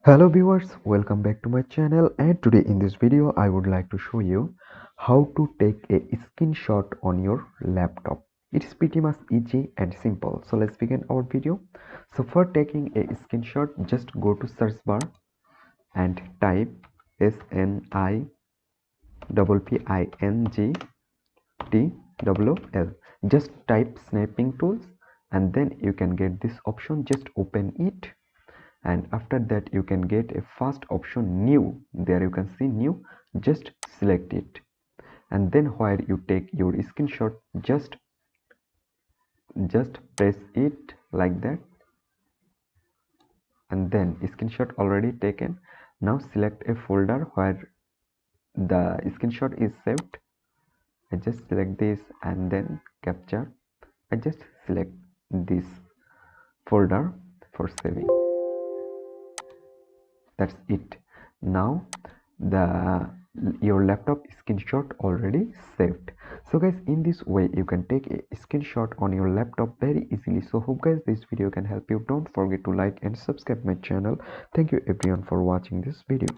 Hello viewers, welcome back to my channel, and today in this video I would like to show you how to take a screenshot on your laptop. It's pretty much easy and simple. So let's begin our video. So for taking a screenshot, just go to search bar and type SNIPPINGTOOL. Just type snapping tools and then you can get this option. Just open it, and after that you can get a first option, new. There you can see new. Just select it, and then where you take your screenshot, just press it like that, and then screenshot already taken. Now select a folder where the screenshot is saved. I just select this and then capture. I just select this folder for saving. That's it. Now the your laptop screenshot already saved. So guys, in this way you can take a screenshot on your laptop very easily. So hope guys this video can help you. Don't forget to like and subscribe my channel. Thank you everyone for watching this video.